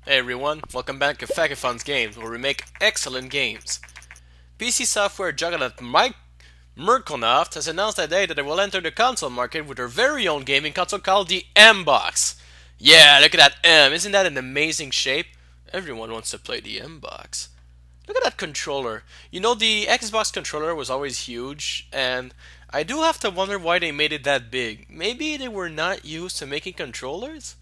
Hey everyone, welcome back to Fakafon's Games, where we make excellent games. PC software juggernaut Mike Murkonoft has announced today that it will enter the console market with their very own gaming console called the M-Box. Yeah, look at that M, isn't that an amazing shape? Everyone wants to play the M-Box. Look at that controller. You know, the Xbox controller was always huge, and I do have to wonder why they made it that big. Maybe they were not used to making controllers?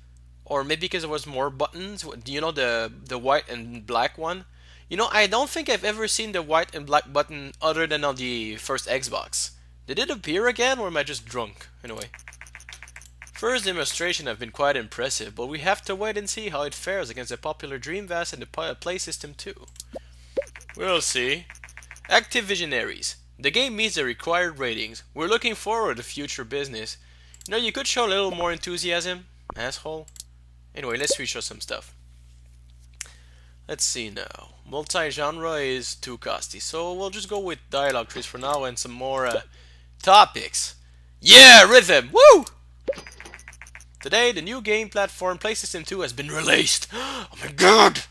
Or maybe because there was more buttons. Do you know the white and black one? You know, I don't think I've ever seen the white and black button other than on the first Xbox. Did it appear again, or am I just drunk? Anyway, first demonstration have been quite impressive, but we have to wait and see how it fares against the popular Dreamcast and the Play System 2. We'll see. Active Visionaries. The game meets the required ratings. We're looking forward to future business. You know, you could show a little more enthusiasm, asshole. Anyway, let's reshow some stuff. Let's see now. Multi-genre is too costly, so we'll just go with dialogue trees for now and some more topics. Yeah, rhythm! Woo! Today, the new game platform PlayStation 2 has been released. Oh my god!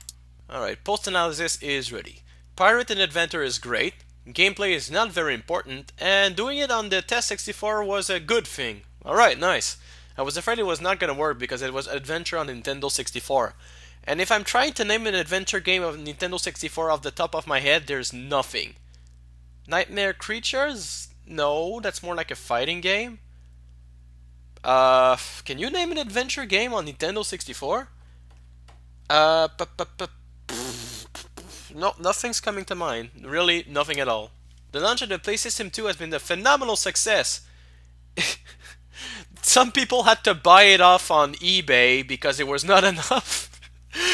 Alright, post-analysis is ready. Pirate and Adventure is great. Gameplay is not very important, and doing it on the Test 64 was a good thing. Alright, nice. I was afraid it was not going to work because it was Adventure on Nintendo 64. And if I'm trying to name an adventure game of Nintendo 64 off the top of my head, there's nothing. Nightmare Creatures? No, that's more like a fighting game. Can you name an adventure game on Nintendo 64? Uh, no, nothing's coming to mind. Really, nothing at all. The launch of the PlayStation 2 has been a phenomenal success. Some people had to buy it off on eBay because it was not enough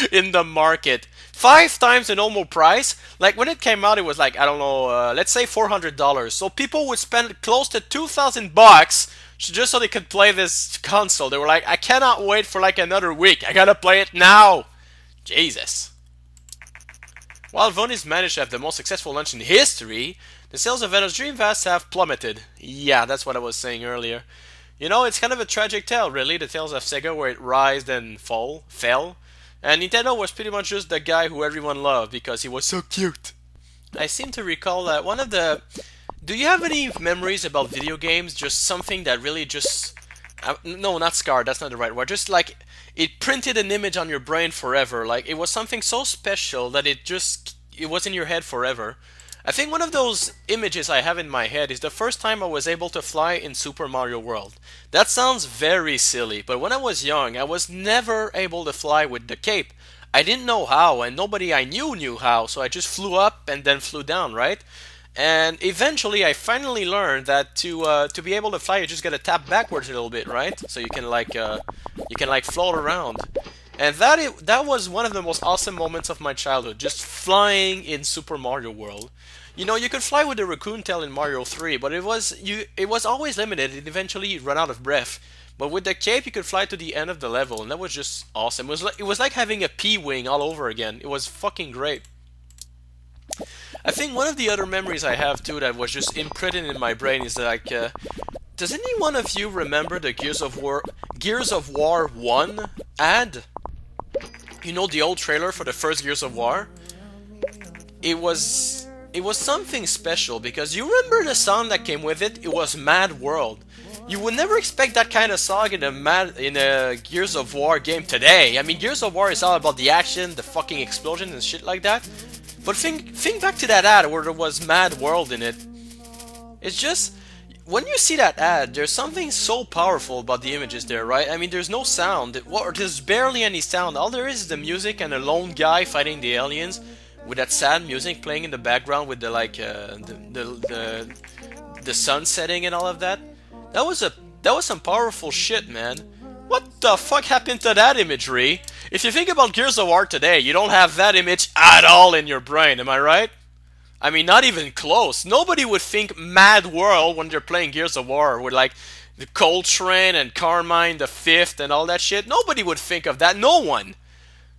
in the market. 5 times the normal price. Like when it came out, it was like, I don't know, let's say $400. So people would spend close to $2,000 just so they could play this console. They were like, I cannot wait for like another week. I gotta play it now. Jesus. While Voney's managed to have the most successful launch in history, the sales of Venom's Dreamcast have plummeted. Yeah, that's what I was saying earlier. You know, it's kind of a tragic tale, really, the tales of Sega where it rised and fell. And Nintendo was pretty much just the guy who everyone loved because he was so cute. I seem to recall that one of the... Do you have any memories about video games? Just something that really just... no, not scarred, that's not the right word. Just like, it printed an image on your brain forever. Like, it was something so special that it was in your head forever. I think one of those images I have in my head is the first time I was able to fly in Super Mario World. That sounds very silly, but when I was young, I was never able to fly with the cape. I didn't know how, and nobody I knew how, so I just flew up and then flew down, right? And eventually, I finally learned that to be able to fly, you just gotta tap backwards a little bit, right? So you can like float around. And that was one of the most awesome moments of my childhood, just flying in Super Mario World. You know, you could fly with the raccoon tail in Mario 3, but it was always limited, and eventually you'd run out of breath. But with the cape, you could fly to the end of the level, and that was just awesome. It was like having a P-wing all over again. It was fucking great. I think one of the other memories I have too that was just imprinted in my brain is like, does any one of you remember the Gears of War 1 ad? You know, the old trailer for the first Gears of War? It was something special because you remember the song that came with it? It was Mad World. You would never expect that kind of song in a Gears of War game today. I mean, Gears of War is all about the action, the fucking explosions and shit like that. But think back to that ad where there was Mad World in it. It's just, when you see that ad, there's something so powerful about the images there, right? I mean, there's no sound. There's barely any sound. All there is the music and a lone guy fighting the aliens with that sad music playing in the background with the like the sun setting and all of that. That was some powerful shit, man. What the fuck happened to that imagery? If you think about Gears of War today, you don't have that image at all in your brain, am I right? I mean, not even close. Nobody would think Mad World when they're playing Gears of War with like the Coltrane and Carmine the Fifth and all that shit. Nobody would think of that. No one.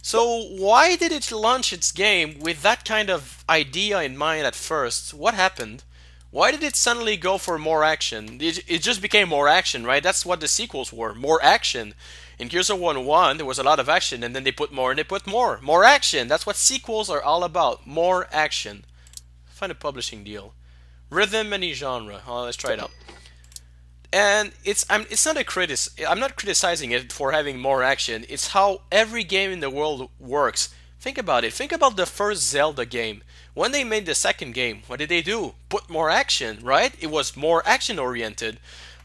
So why did it launch its game with that kind of idea in mind at first? What happened? Why did it suddenly go for more action? It just became more action, right? That's what the sequels were, more action. In Gears of War 1, there was a lot of action, and then they put more and they put more. More action. That's what sequels are all about. More action. Find a publishing deal. Rhythm, any genre. Oh, let's try it out. And it's not a I'm not criticizing it for having more action. It's how every game in the world works. Think about it. Think about the first Zelda game. When they made the second game, what did they do? Put more action, right? It was more action oriented.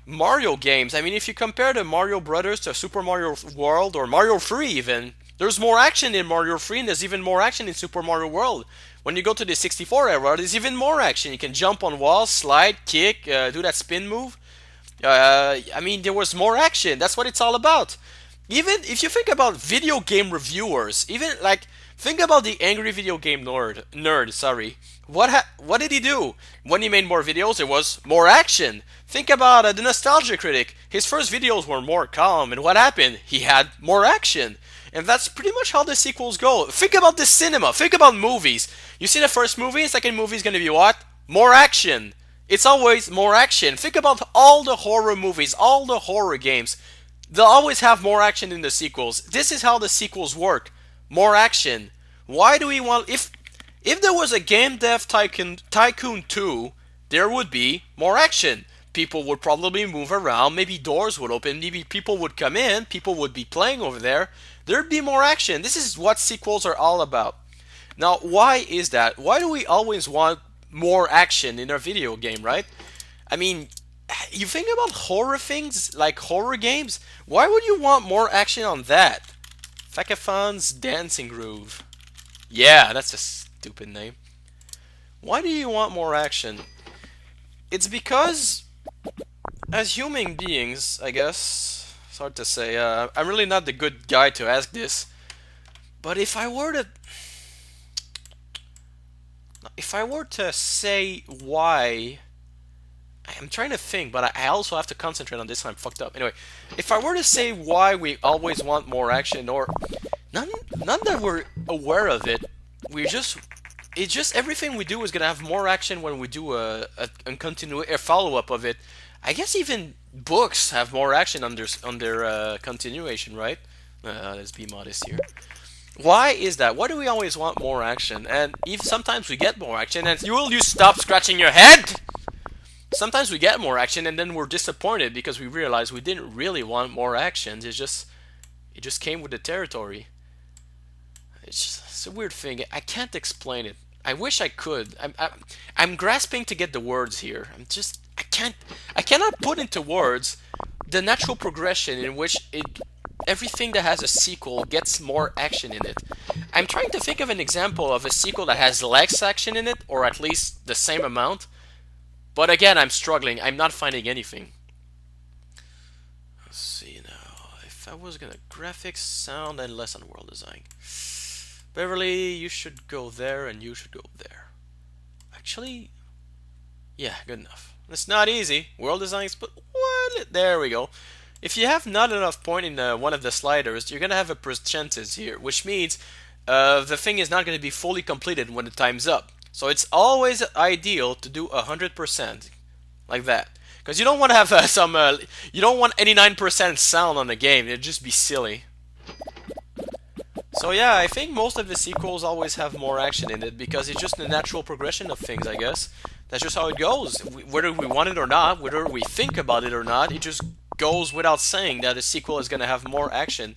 Mario games. I mean, if you compare the Mario Brothers to Super Mario World or Mario 3 even, there's more action in Mario 3 and there's even more action in Super Mario World. When you go to the 64 era, there's even more action. You can jump on walls, slide, kick, do that spin move. I mean, there was more action. That's what it's all about. Even if you think about video game reviewers, even like think about the angry video game nerd. Sorry, what did he do when he made more videos? It was more action. Think about the nostalgia critic. His first videos were more calm, and what happened? He had more action. And that's pretty much how the sequels go. Think about the cinema. Think about movies. You see the first movie, second movie is going to be what? More action. It's always more action. Think about all the horror movies, all the horror games. They'll always have more action in the sequels. This is how the sequels work. More action. Why do we want... If there was a Game Dev Tycoon 2, there would be more action. People would probably move around. Maybe doors would open. Maybe people would come in. People would be playing over there. There'd be more action. This is what sequels are all about. Now, why is that? Why do we always want more action in our video game, right? I mean, you think about horror things, like horror games. Why would you want more action on that? Fakafon's Dancing Groove. Yeah, that's a stupid name. Why do you want more action? It's because, as human beings, I guess, it's hard to say. I'm really not the good guy to ask this. But if I were to say why, I'm trying to think, but I also have to concentrate on this. I'm fucked up. Anyway, if I were to say why we always want more action, or none that we're aware of it, it's just everything we do is gonna have more action when we do a follow up of it. I guess even books have more action on their continuation, right? Let's be modest here. Why is that? Why do we always want more action? And if sometimes we get more action, and you stop scratching your head? Sometimes we get more action, and then we're disappointed because we realize we didn't really want more action. It just came with the territory. It's a weird thing. I can't explain it. I wish I could. I'm grasping to get the words here. I cannot put into words the natural progression in which everything that has a sequel gets more action in it. I'm trying to think of an example of a sequel that has less action in it, or at least the same amount. But again, I'm struggling. I'm not finding anything. Let's see now. If I was gonna graphics, sound, and less on world design. Beverly, you should go there, and you should go there. Actually, yeah, good enough. It's not easy. World design, but what? There we go. If you have not enough point in one of the sliders, you're gonna have a percentage here, which means the thing is not gonna be fully completed when the time's up. So it's always ideal to do 100%, like that, because you don't want to have you don't want 89% sound on the game. It'd just be silly. So yeah, I think most of the sequels always have more action in it because it's just the natural progression of things, I guess. That's just how it goes. Whether we want it or not, whether we think about it or not, it just goes without saying that a sequel is going to have more action.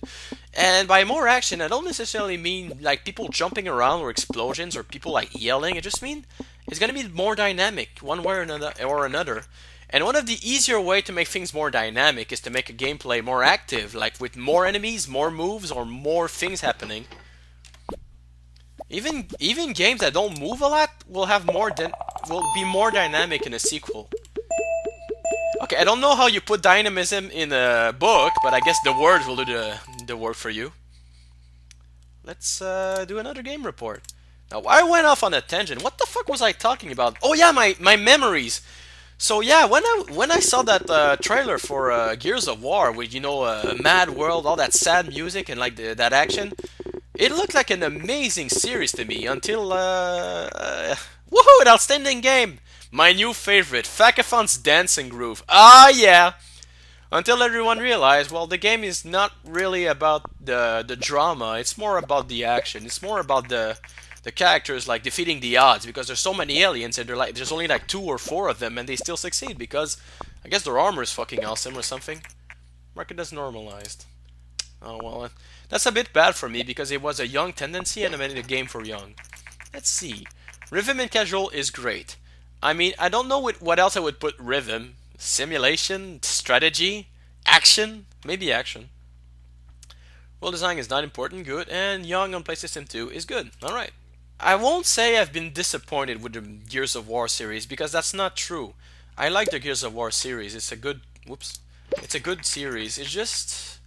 And by more action, I don't necessarily mean like people jumping around or explosions or people like yelling. I just mean it's going to be more dynamic one way or another. And one of the easier way to make things more dynamic is to make a gameplay more active, like with more enemies, more moves, or more things happening. Even games that don't move a lot will be more dynamic in a sequel. Okay, I don't know how you put dynamism in a book, but I guess the words will do the work for you. Let's do another game report. Now, I went off on a tangent. What the fuck was I talking about? Oh yeah, my memories. So yeah, when I saw that trailer for Gears of War with, you know, Mad World, all that sad music and like that action, it looked like an amazing series to me until woohoo, an outstanding game. My new favorite, Fakafon's Dancing Groove. Ah yeah. Until everyone realized, well, the game is not really about the drama. It's more about the action. It's more about the characters like defeating the odds because there's so many aliens and there's only like 2 or 4 of them and they still succeed because I guess their armor is fucking awesome or something. Market is normalized. Oh well, that's a bit bad for me because it was a young tendency and I made a game for young. Let's see. Rhythm and casual is great. I mean, I don't know what else I would put rhythm. Simulation, strategy, action, maybe action. World design is not important, good, and young on PlayStation 2 is good. Alright. I won't say I've been disappointed with the Gears of War series because that's not true. I like the Gears of War series. It's a good whoops. It's a good series. It's just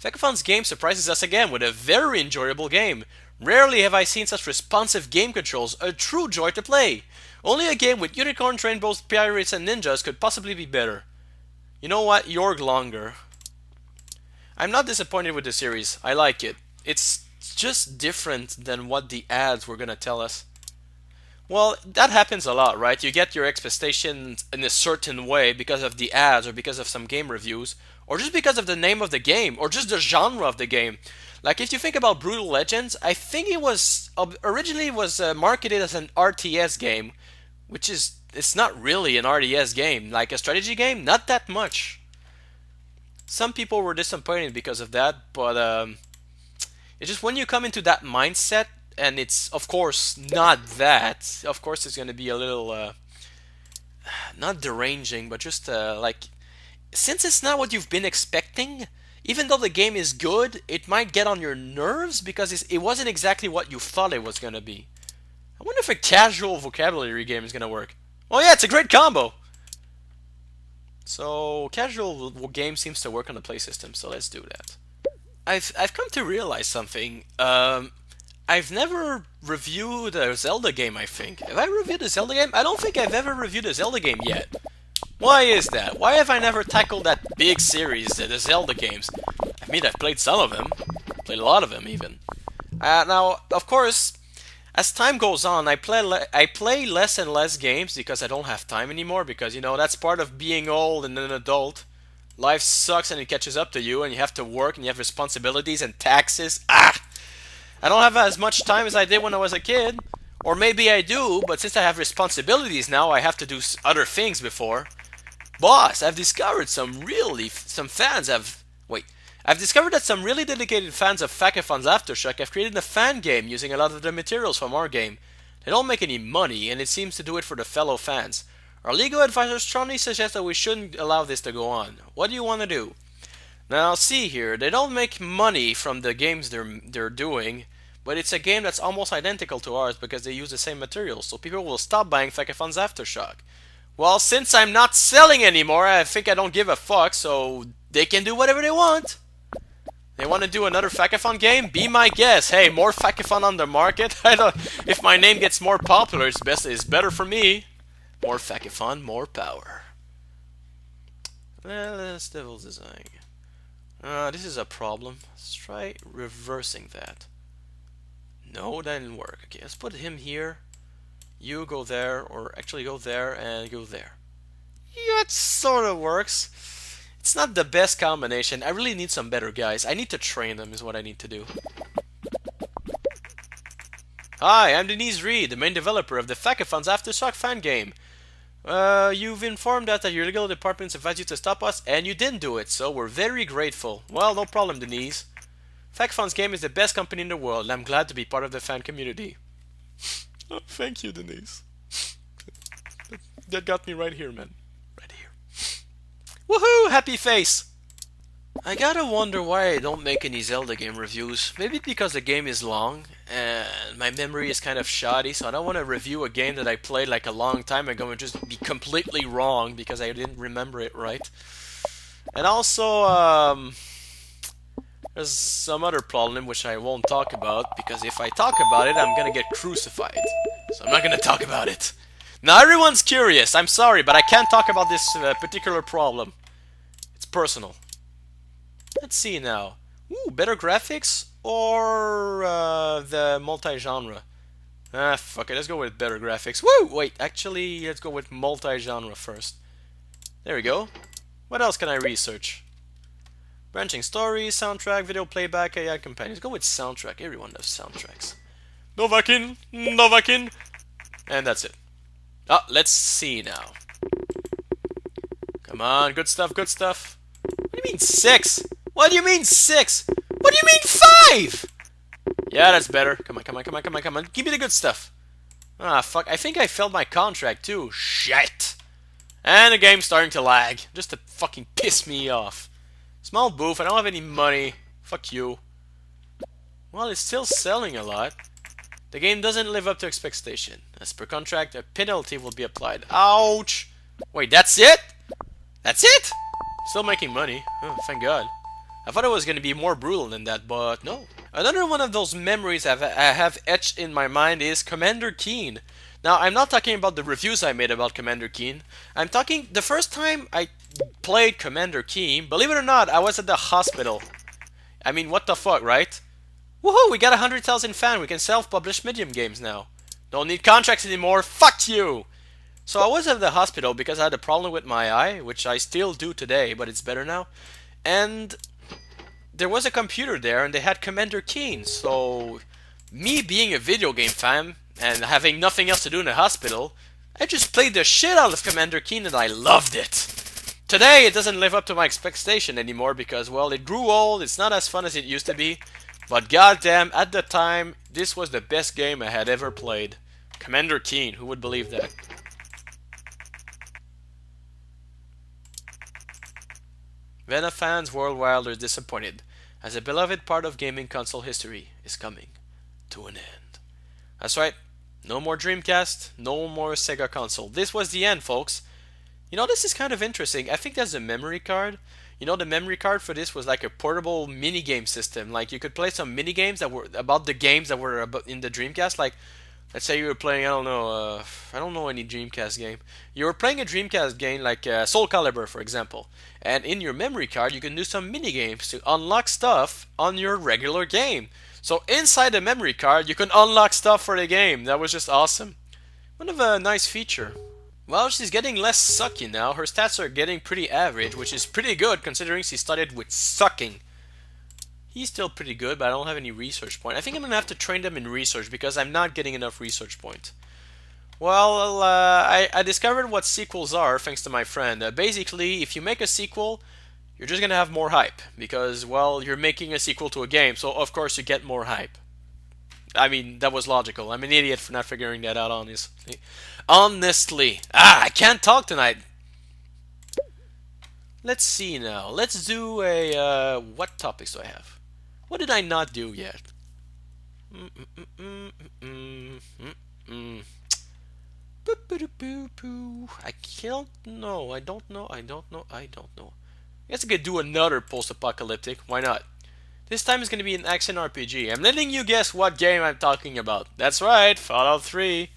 Fakafon's game surprises us again with a very enjoyable game. Rarely have I seen such responsive game controls, a true joy to play. Only a game with unicorn trained both pirates and ninjas could possibly be better. You know what? Yorg longer. I'm not disappointed with the series. I like it. It's just different than what the ads were gonna tell us. Well, that happens a lot, right? You get your expectations in a certain way because of the ads or because of some game reviews or just because of the name of the game or just the genre of the game. Like if you think about Brutal Legends, I think it was originally was marketed as an RTS game, which is it's not really an RTS game. Like a strategy game, not that much. Some people were disappointed because of that, but it's just when you come into that mindset, and it's of course not that. Of course, it's going to be a little not deranging, but just like since it's not what you've been expecting. Even though the game is good, it might get on your nerves because it wasn't exactly what you thought it was going to be. I wonder if a casual vocabulary game is going to work. Oh yeah, it's a great combo! So, casual game seems to work on the play system, so let's do that. I've come to realize something. I've never reviewed a Zelda game, I think. Have I reviewed a Zelda game? I don't think I've ever reviewed a Zelda game yet. Why is that? Why have I never tackled that big series, the Zelda games? I mean, I've played some of them. Played a lot of them, even. Now, of course, as time goes on, I play less and less games because I don't have time anymore. Because, you know, that's part of being old and an adult. Life sucks and it catches up to you, and you have to work, and you have responsibilities and taxes. I don't have as much time as I did when I was a kid. Or maybe I do, but since I have responsibilities now, I have to do other things before. Boss, I've discovered some fans have... Wait. I've discovered that some really dedicated fans of Fakafon's Aftershock have created a fan game using a lot of the materials from our game. They don't make any money, and it seems to do it for the fellow fans. Our legal advisor strongly suggests that we shouldn't allow this to go on. What do you want to do? Now, see here, they don't make money from the games they're doing, but it's a game that's almost identical to ours because they use the same materials, so people will stop buying Fakafon's Aftershock. Well, since I'm not selling anymore, I think I don't give a fuck, so they can do whatever they want. They want to do another Fakafon game? Be my guest. Hey, more Fakafon on the market? I don't. If my name gets more popular, it's better for me. More Fakafon, more power. Let's devil design. This is a problem. Let's try reversing that. No, that didn't work. Okay, let's put him here. You go there, or actually go there and go there. Yeah, it sort of works. It's not the best combination. I really need some better guys. I need to train them is what I need to do. Hi, I'm Denise Reed, the main developer of the Fakafon's Aftershock fan game. You've informed us that your legal department advised you to stop us, and you didn't do it, so we're very grateful. Well, no problem, Denise. Fakafon's game is the best company in the world, and I'm glad to be part of the fan community. Oh, thank you, Denise. That got me right here, man. Right here. Woohoo! Happy face! I gotta wonder why I don't make any Zelda game reviews. Maybe because the game is long, and my memory is kind of shoddy, so I don't want to review a game that I played like a long time ago and just be completely wrong because I didn't remember it right. And also, there's some other problem which I won't talk about, because if I talk about it, I'm gonna get crucified. So I'm not gonna talk about it. Now everyone's curious, I'm sorry, but I can't talk about this particular problem. It's personal. Let's see now. Ooh, better graphics or the multi-genre? Fuck it, let's go with better graphics. Woo! Wait, actually, let's go with multi-genre first. There we go. What else can I research? Branching stories, soundtrack, video playback, AI companions. Go with soundtrack. Everyone loves soundtracks. Novakin, Novakin, and that's it. Ah, let's see now. Come on, good stuff, good stuff. What do you mean 6? What do you mean 6? What do you mean 5? Yeah, that's better. Come on, come on, come on, come on, come on. Give me the good stuff. Ah, fuck. I think I failed my contract too. Shit. And the game's starting to lag. Just to fucking piss me off. Small booth. I don't have any money. Fuck you. Well, it's still selling a lot. The game doesn't live up to expectation. As per contract, a penalty will be applied. Ouch. Wait, that's it? That's it? Still making money. Oh, thank God. I thought it was going to be more brutal than that, but no. Another one of those memories I have etched in my mind is Commander Keen. Now, I'm not talking about the reviews I made about Commander Keen. I'm talking the first time I played Commander Keen, believe it or not, I was at the hospital. I mean, what the fuck, right? Woohoo, we got 100,000 fans. We can self-publish medium games now. Don't need contracts anymore. Fuck you! So I was at the hospital because I had a problem with my eye, which I still do today, but it's better now. And there was a computer there, and they had Commander Keen. So me being a video game fan and having nothing else to do in the hospital, I just played the shit out of Commander Keen, and I loved it. Today, it doesn't live up to my expectation anymore because, well, it grew old. It's not as fun as it used to be. But goddamn, at the time, this was the best game I had ever played. Commander Keen, who would believe that? Vena fans worldwide are disappointed, as a beloved part of gaming console history is coming to an end. That's right, no more Dreamcast, no more Sega console. This was the end, folks. You know, this is kind of interesting. I think there's a memory card. You know, the memory card for this was like a portable mini-game system. Like, you could play some mini-games that were about the games that were in the Dreamcast. Like, let's say you were playing, I don't know any Dreamcast game. You were playing a Dreamcast game like Soul Calibur, for example. And in your memory card, you can do some mini-games to unlock stuff on your regular game. So inside the memory card, you can unlock stuff for the game. That was just awesome. Kind of a nice feature. Well, she's getting less sucky now. Her stats are getting pretty average, which is pretty good considering she started with sucking. He's still pretty good, but I don't have any research point. I think I'm going to have to train them in research because I'm not getting enough research point. Well, I discovered what sequels are thanks to my friend. Basically, if you make a sequel, you're just going to have more hype because, well, you're making a sequel to a game, so of course you get more hype. I mean, that was logical. I'm an idiot for not figuring that out, honestly. Honestly. I can't talk tonight. Let's see now. Let's do a, what topics do I have? What did I not do yet? I can't know. I don't know. I guess I could do another post-apocalyptic. Why not? This time it's going to be an action RPG. I'm letting you guess what game I'm talking about. That's right, Fallout 3.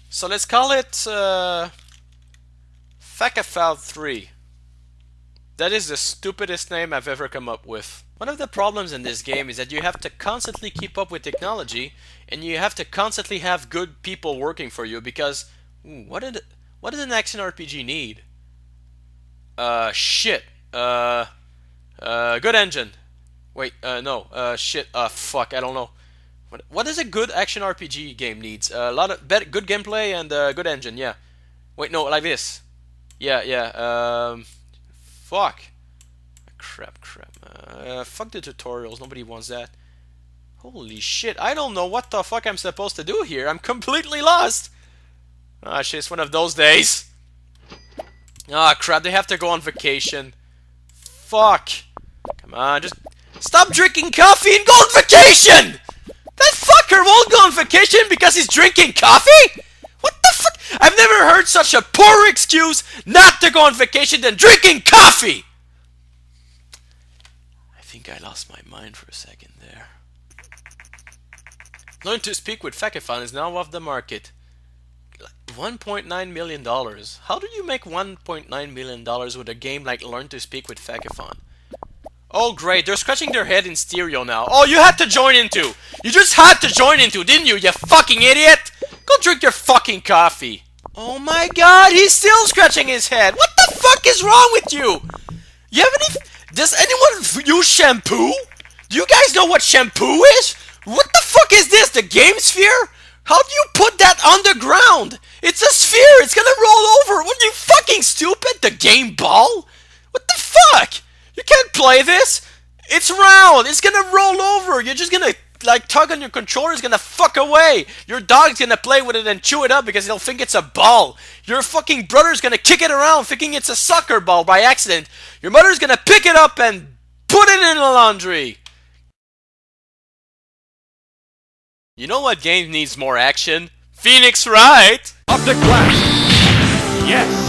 So let's call it Fakafon 3. That is the stupidest name I've ever come up with. One of the problems in this game is that you have to constantly keep up with technology, and you have to constantly have good people working for you because what does an action RPG need? Shit. Good engine. Wait, no. Shit. Fuck. I don't know. What does a good action RPG game needs? A lot of good gameplay and good engine. Yeah. Wait, no, like this. Yeah. Fuck. Crap. Fuck the tutorials. Nobody wants that. Holy shit. I don't know what the fuck I'm supposed to do here. I'm completely lost. Ah, shit. It's one of those days. Ah, crap. They have to go on vacation. Fuck. Come on. Just stop drinking coffee and go on vacation! That fucker won't go on vacation because he's drinking coffee? What the fuck? I've never heard such a poor excuse not to go on vacation than drinking coffee! I think I lost my mind for a second there. Learn to Speak with Fakafon is now off the market. $1.9 million. How do you make $1.9 million with a game like Learn to Speak with Fakafon? Oh great, they're scratching their head in stereo now. Oh, you had to join in too. You just had to join in too, didn't you, you fucking idiot? Go drink your fucking coffee. Oh my god, he's still scratching his head. What the fuck is wrong with you? You have any? Does anyone use shampoo? Do you guys know what shampoo is? What the fuck is this? The game sphere? How do you put that underground? It's a sphere. It's gonna roll over. What are you fucking stupid? The game ball? What the fuck? You can't play this. It's round. It's gonna roll over. You're just gonna like tug on your controller. It's gonna fuck away. Your dog's gonna play with it and chew it up because he'll think it's a ball. Your fucking brother's gonna kick it around thinking it's a soccer ball by accident. Your mother's gonna pick it up and put it in the laundry. You know what game needs more action? Phoenix Wright! Object blast! Yes!